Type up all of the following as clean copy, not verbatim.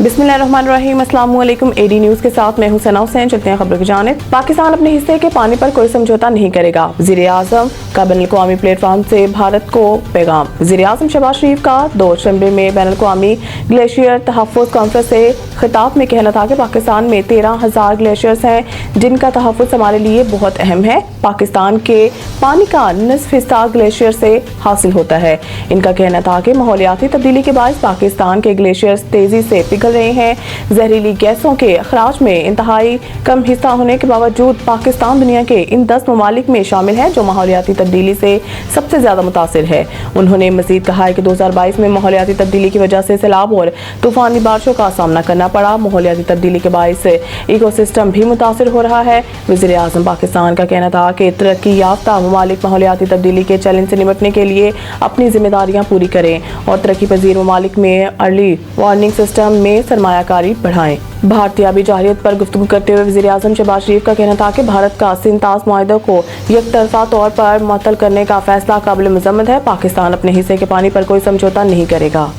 बिस्मिल्लाहिर्रहमानिर्रहीम, अस्सलाम वालेकुम। एडी न्यूज़ के साथ मैं हूं सना हुसैन। चलते हैं खबरों की जानिब। पाकिस्तान अपने हिस्से के पानी पर कोई समझौता नहीं करेगा। वज़ीर-ए-आज़म का बैनुल-अक़वामी प्लेटफार्म से भारत को पैगाम। वज़ीर-ए-आज़म शहबाज शरीफ का दौशंबे में बैनुल-अक़वामी ग्लेशियर तहफ़्फ़ुज़ कॉन्फ्रेंस से खिताब में कहना था कि पाकिस्तान में 13,000 ग्लेशियर्स हैं जिनका तहफ़्फ़ुज़ हमारे लिए बहुत अहम है। पाकिस्तान के पानी का निस्फ़ हिस्सा ग्लेशियर से हासिल होता है। इनका कहना था कि माहौलियाती तब्दीली के बायस पाकिस्तान के ग्लेशियर्स तेजी से पिघल रहे हैं। जहरीली गैसों के अखराज में इंतहाई कम हिस्सा होने के बावजूद पाकिस्तान दुनिया के इन 10 ममालिक में शामिल है जो माहौलियाती तब्दीली से सबसे ज्यादा मुतासिर है। उन्होंने मजीद कहा है कि 2022 में माहौलियाती तब्दीली की वजह से सैलाब और तूफानी बारिशों का सामना करना पड़ा। माहौलियाती तब्दीली के बायस इकोसिस्टम भी मुतासिर हो रहा है। वज़ीर-ए-आज़म पाकिस्तान का कहना था कि तरक्की याफ्ता ममालिक माहौलियाती तब्दीली के चैलेंज से निपटने के लिए अपनी जिम्मेदारियां पूरी करें और तरक्की पजीर ममालिक में अर्ली वार्निंग सिस्टम में सरमायाकारी बढ़ाएं। भारतीय जाहिरियत पर गुफ्तगू करते हुए वज़ीर-ए-आज़म शहबाज शरीफ का कहना था कि भारत का सिंतास मुआहदे को यकतरफा तौर पर मुअत्तल करने का फैसला काबिल मज़म्मत है। पाकिस्तान अपने हिस्से के पानी पर कोई समझौता नहीं करेगा।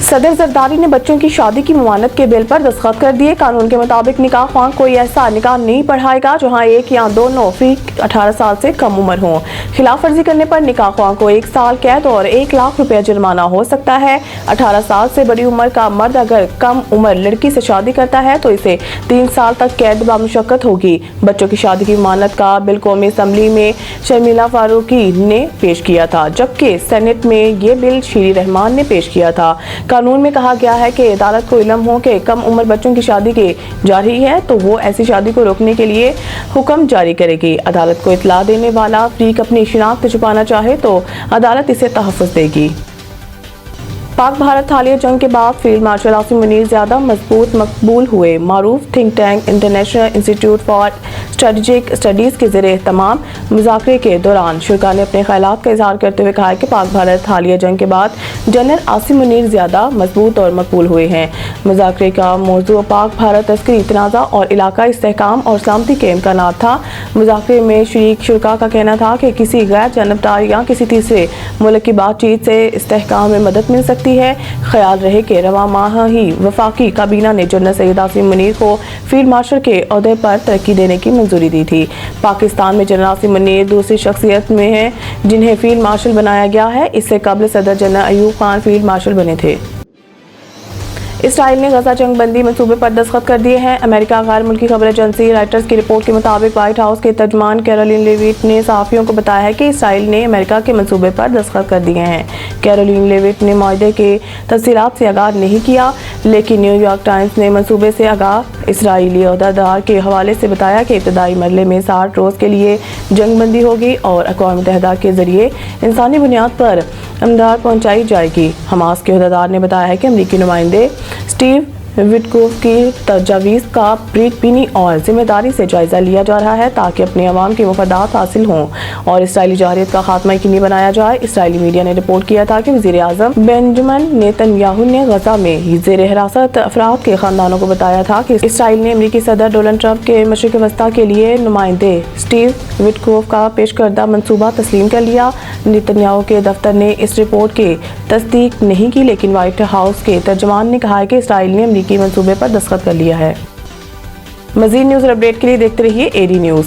सदर जरदारी ने बच्चों की शादी की ममानत के बिल पर दस्तखत कर दिए। कानून के मुताबिक निकाह ख्वाह कोई ऐसा निकाह नहीं पढ़ाएगा जहां एक या दोनों फी 18 साल से कम उम्र हो। खिलाफ वर्जी करने पर निकाह ख्वाह को 1 साल कैद और 1 लाख रुपया जुर्माना हो सकता है। 18 साल से बड़ी उम्र का मर्द अगर कम उम्र लड़की से शादी करता है तो इसे 3 साल तक कैद बामुशक्कत होगी। बच्चों की शादी की ममानत का बिल कौमी असम्बली में शर्मिला फारूकी ने पेश किया था, जबकि सेनेट में ये बिल शीरी रहमान ने पेश किया था। कानून में कहा गया है कि अदालत को इल्म हो कि कम उम्र बच्चों की शादी की जा रही है तो वो ऐसी शादी को रोकने के लिए हुक्म जारी करेगी। अदालत को इत्तला देने वाला फरीक अपनी शिनाख्त छुपाना चाहे तो अदालत इसे तहफ़्फ़ुज़ देगी। पाक भारत हालिया जंग के बाद फील्ड मार्शल आसिम मुनीर ज्यादा मजबूत मकबूल हुए। मारूफ think tank International Institute for Strategic Studies के ज़रिए तमाम मुज़ाकरे के दौरान शुरा ने अपने ख्यालात का इजहार करते हुए कहा कि पाक भारत हालिया जंग के बाद जनरल आसिम मुनीर ज्यादा मजबूत और मकबूल हुए हैं। मुज़ाकरे का मौजू पाक भारत तस्करी तनाज़ा और इलाका इस्तेहकाम और सलामती के इम्कानात था। मुज़ाकरे में शरीक शुरा का कहना था कि किसी गैर जानबदार या किसी तीसरे मुल्क की बातचीत से इस्तेहकाम में मदद मिल सकती है। ख्याल रहे कि रवा माह ही वफाकी काबीना ने जनरल सैयद आसिम मुनीर को फील्ड मार्शल के ओहदे पर तरक्की देने की मंजूरी दी थी। पाकिस्तान में जनरल आसिम मुनीर दूसरी शख्सियत में हैं जिन्हें फील्ड मार्शल बनाया गया है। इससे कबल सदर general Ayub Khan field marshal बने थे। इसराइल ने गजा जंग बंदी मंसूबे पर दस्तखत कर दिए हैं। अमेरिका गैर मुल्की खबर एजेंसी रॉयटर्स की रिपोर्ट के मुताबिक व्हाइट हाउस के तर्जमान कैरोलिन लेविट ने सहाफ़ियों को बताया है कि इसराइल ने अमेरिका के मंसूबे पर दस्तखत कर दिए हैं। कैरोलिन लेविट ने मुआहदे के तफसीलात से आगाह नहीं किया, लेकिन न्यूयॉर्क टाइम्स ने मंसूबे से आगाह इसराइली अहदेदार के हवाले से बताया कि इब्तदाई मरहले में 60 रोज़ के लिए जंग बंदी होगी और अक़वाम मुत्तहिदा के जरिए इंसानी बुनियाद पर इमदाद पहुँचाई जाएगी। हमास के अहदेदार ने बताया है कि अमरीकी नुमाइंदे स्टीव विटकोफ की तजावीज़ का ब्रीतबीनी और जिम्मेदारी से जायजा लिया जा रहा है ताकि अपने अवाम के मुफादात हासिल हों और इसराइली जाहिरियत का खात्मा यकीनी बनाया जाए। इसराइली मीडिया ने रिपोर्ट किया था कि वज़ीर-ए-आज़म बेंजामिन नेतन्याहू ने गजा में ज़ेर हिरासत अफराद के खानदानों को बताया था कि इसराइल ने अमरीकी सदर डोनाल्ड ट्रंप के मशरिक़ वस्ता के लिए नुमाइंदे स्टीव विटकोफ का पेश करदा मंसूबा तस्लीम कर लिया। नेतन्याहू के दफ्तर ने इस रिपोर्ट की तस्दीक नहीं की, लेकिन व्हाइट हाउस के तर्जमान ने कहा है कि इसराइल ने अमरीकी मंसूबे पर दस्तखत कर लिया है। मज़ीद न्यूज़ और अपडेट के लिए देखते रहिए एडी न्यूज़।